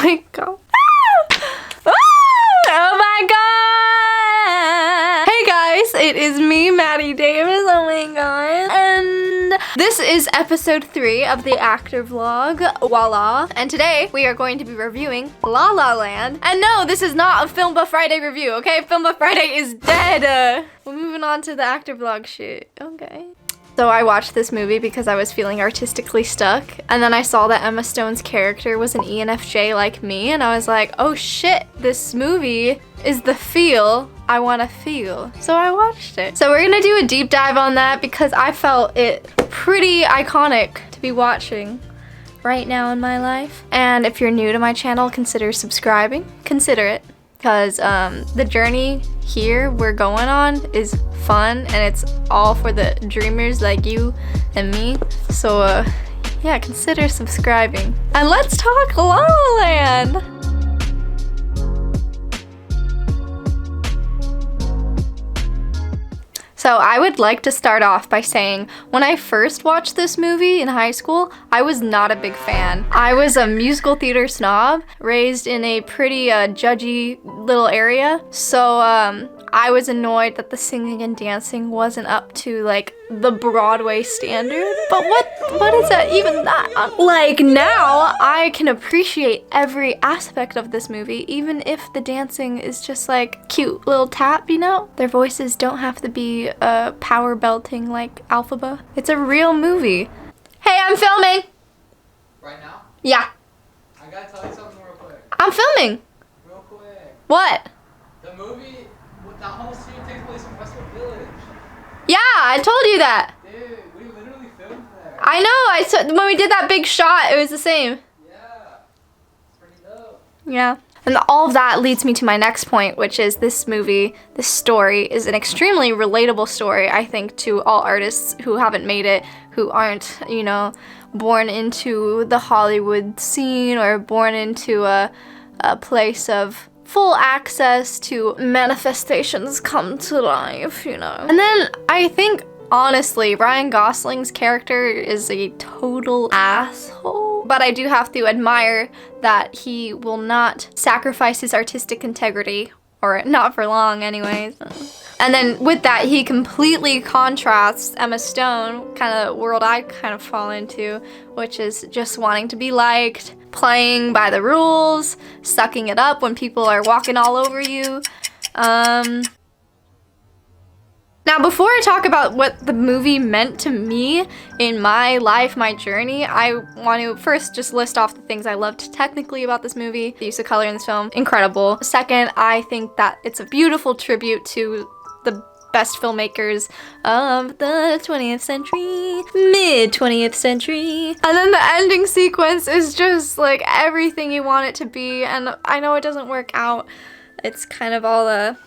my god. Oh my god! Hey guys, it is me, Maddie Davis. Oh my god. And this is episode 3 of the actor vlog, voila. And today we are going to be reviewing La La Land. And no, this is not a Film Buff Friday review, okay? Film Buff Friday is dead. We're moving on to the actor vlog shit. Okay. So I watched this movie because I was feeling artistically stuck, and then I saw that Emma Stone's character was an ENFJ like me, and I was like, oh shit, this movie is the feel I want to feel. So I watched it. So we're gonna do a deep dive on that because I felt it pretty iconic to be watching right now in my life. And if you're new to my channel, consider subscribing. Consider it. Because the journey here we're going on is fun, and it's all for the dreamers like you and me. So yeah, consider subscribing. And let's talk La La Land! So I would like to start off by saying, when I first watched this movie in high school, I was not a big fan. I was a musical theater snob, raised in a pretty judgy little area, so I was annoyed that the singing and dancing wasn't up to like the Broadway standard. But what is that even that? Like now, I can appreciate every aspect of this movie, even if the dancing is just like cute little tap, you know? Their voices don't have to be power belting like Alphaba. It's a real movie. Hey, I'm filming! Right now? Yeah. I gotta tell you something real quick. I'm filming! Real quick. What? The movie, that whole scene takes place in Westwood Village. Yeah, I told you that. Dude, we literally filmed there. I know, when we did that big shot, it was the same. Yeah. It's pretty dope. Yeah. And all of that leads me to my next point, which is this movie, this story, is an extremely relatable story, I think, to all artists who haven't made it, who aren't, you know, born into the Hollywood scene or born into a place of full access to manifestations come to life, you know. And then I think, honestly, Ryan Gosling's character is a total asshole. But I do have to admire that he will not sacrifice his artistic integrity, or not for long anyways. And then with that, he completely contrasts Emma Stone, kind of the world I kind of fall into, which is just wanting to be liked, playing by the rules, sucking it up when people are walking all over you. Now, before I talk about what the movie meant to me in my life, my journey, I want to first just list off the things I loved technically about this movie. The use of color in this film, incredible. Second, I think that it's a beautiful tribute to the best filmmakers of the 20th century, mid-20th century. And then the ending sequence is just like everything you want it to be, and I know it doesn't work out. It's kind of all a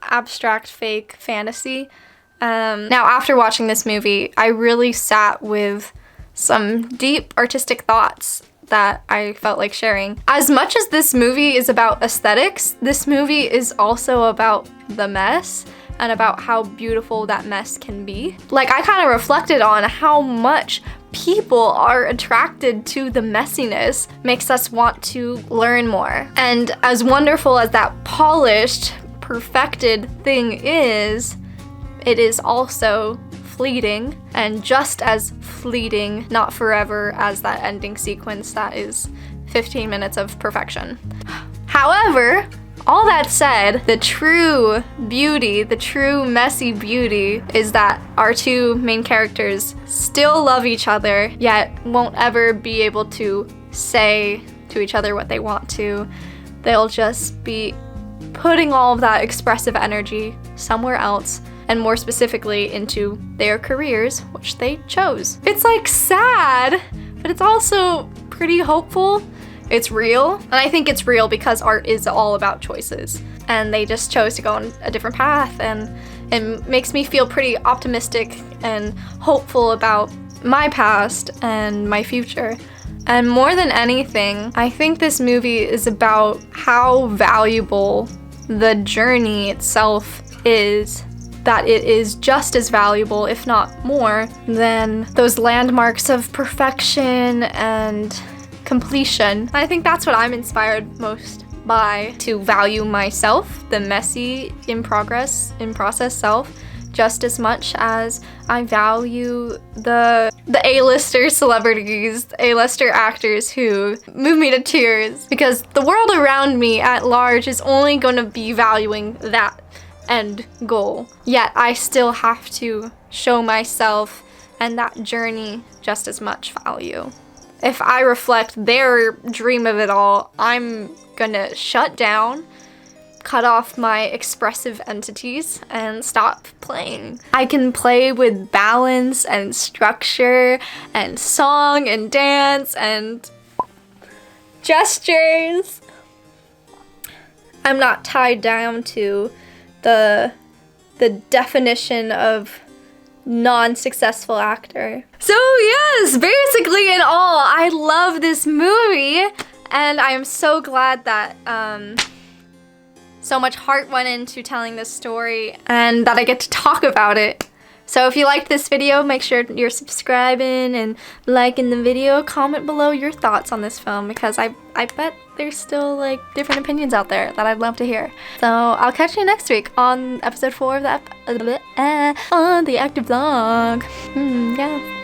abstract fake fantasy. Now, after watching this movie, I really sat with some deep artistic thoughts that I felt like sharing. As much as this movie is about aesthetics, this movie is also about the mess and about how beautiful that mess can be. Like, I kind of reflected on how much people are attracted to the messiness, makes us want to learn more. And as wonderful as that polished, perfected thing is, it is also fleeting, and just as fleeting, not forever, as that ending sequence that is 15 minutes of perfection. However, all that said, the true beauty, the true messy beauty, is that our two main characters still love each other, yet won't ever be able to say to each other what they want to. They'll just be putting all of that expressive energy somewhere else, and more specifically into their careers, which they chose. It's like sad, but it's also pretty hopeful. It's real, and I think it's real because art is all about choices, and they just chose to go on a different path, and it makes me feel pretty optimistic and hopeful about my past and my future. And more than anything, I think this movie is about how valuable the journey itself is, that it is just as valuable, if not more, than those landmarks of perfection and completion. I think that's what I'm inspired most by, to value myself, the messy, in process self, just as much as I value the A-lister celebrities, A-lister actors who move me to tears, because the world around me at large is only going to be valuing that end goal. Yet I still have to show myself and that journey just as much value. If I reflect their dream of it all, I'm gonna shut down, cut off my expressive entities, and stop playing. I can play with balance and structure and song and dance and gestures. I'm not tied down to the definition of non-successful actor. So yes, basically in all, I love this movie, and I am so glad that so much heart went into telling this story and that I get to talk about it. So if you liked this video, make sure you're subscribing and liking the video. Comment below your thoughts on this film, because I bet there's still like different opinions out there that I'd love to hear. So I'll catch you next week on episode 4 of the on the active vlog. Yeah.